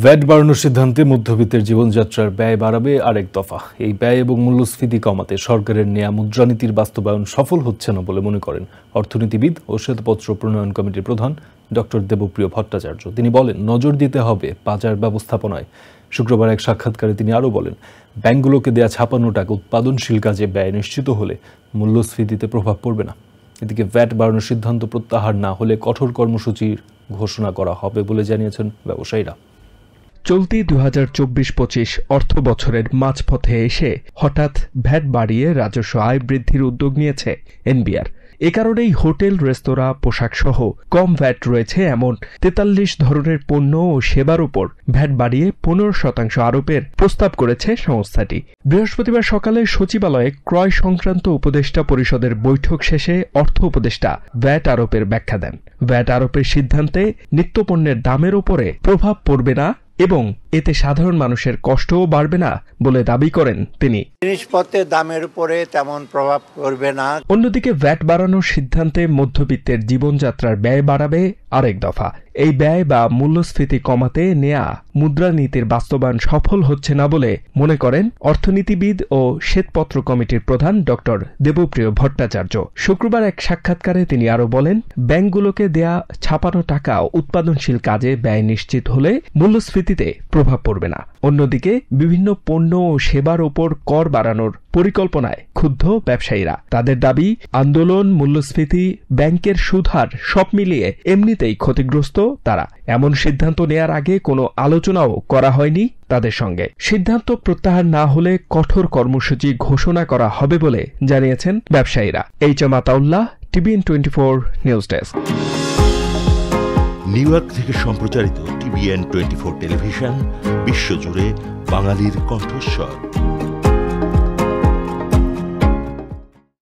VAT বাড়ানোর সিদ্ধান্তে মধ্যবিত্তের জীবনযাত্রার ব্যয় বাড়াবে আরেক দফা। এই ব্যয় এবং মূল্যস্ফীতি কমাতে সরকারের নেয়া মুদ্রানীতির বাস্তবায়ন সফল হচ্ছে না বলে মনে করেন অর্থনীতিবিদ ও শ্বেতপত্র প্রণয়ন কমিটির প্রধান ডক্টর দেবপ্রিয় ভট্টাচার্য। তিনি বলেন, নজর দিতে হবে বাজার ব্যবস্থাপনায়। শুক্রবার এক সাক্ষাৎকারে তিনি আরও বলেন, ব্যাংকগুলোকে দেয়া ছাপানো টাকা উৎপাদনশীল কাজে ব্যয় নিশ্চিত হলে মূল্যস্ফীতিতে প্রভাব পড়বে না। এদিকে ভ্যাট বাড়ানোর সিদ্ধান্ত প্রত্যাহার না হলে কঠোর কর্মসূচির ঘোষণা করা হবে বলে জানিয়েছেন ব্যবসায়ীরা। চলতি 2024-25 অর্থ বছরের মাঝপথে এসে হঠাৎ ভ্যাট বাড়িয়ে রাজস্ব আয় বৃদ্ধির উদ্যোগ নিয়েছে এনবিআর। এ কারণেই হোটেল, রেস্তোরাঁ, পোশাক সহ কম ভ্যাট রয়েছে এমন 43 ধরনের পণ্য ও সেবার উপর ভ্যাট বাড়িয়ে 15% আরোপের প্রস্তাব করেছে সংস্থাটি। বৃহস্পতিবার সকালে সচিবালয়ে ক্রয় সংক্রান্ত উপদেষ্টা পরিষদের বৈঠক শেষে অর্থ উপদেষ্টা ভ্যাট আরোপের ব্যাখ্যা দেন। ভ্যাট আরোপের সিদ্ধান্তে নিত্যপণ্যের দামের উপরে প্রভাব পড়বে না এবং এতে সাধারণ মানুষের কষ্টও বাড়বে না বলে দাবি করেন তিনি। জিনিসপত্রের দামের উপরে তেমন প্রভাব পড়বে না। অন্যদিকে ভ্যাট বাড়ানোর সিদ্ধান্তে মধ্যবিত্তের জীবনযাত্রার ব্যয় বাড়াবে আরেক দফা। এই ব্যয় বা মূল্যস্ফীতি কমাতে নেয়া মুদ্রানীতির বাস্তবায়ন সফল হচ্ছে না বলে মনে করেন অর্থনীতিবিদ ও শ্বেতপত্র কমিটির প্রধান ডক্টর দেবপ্রিয় ভট্টাচার্য। শুক্রবার এক সাক্ষাৎকারে তিনি আরও বলেন, ব্যাংকগুলোকে দেয়া ছাপানো টাকা উৎপাদনশীল কাজে ব্যয় নিশ্চিত হলে মূল্যস্ফীতিতে প্রভাব পড়বে না। অন্যদিকে বিভিন্ন পণ্য ও সেবার ওপর কর বাড়ানোর পরিকল্পনায় ক্ষুব্ধ ব্যবসায়ীরা। তাদের দাবি, আন্দোলন, মূল্যস্ফীতি, ব্যাংকের সুদহার সব মিলিয়ে এমনিতেই ক্ষতিগ্রস্ত তারা। এমন সিদ্ধান্ত নেয়ার আগে কোনো আলোচনাও করা হয়নি তাদের সঙ্গে। সিদ্ধান্ত প্রত্যাহার না হলে কঠোর কর্মসূচি ঘোষণা করা হবে বলে জানিয়েছেন ব্যবসায়ীরা। HM. Ataullah, TVN 24 news desk. New York থেকে সম্প্রচারিত TVN 24 টেলিভিশন বিশ্বজুড়ে বাঙালির কণ্ঠস্বর।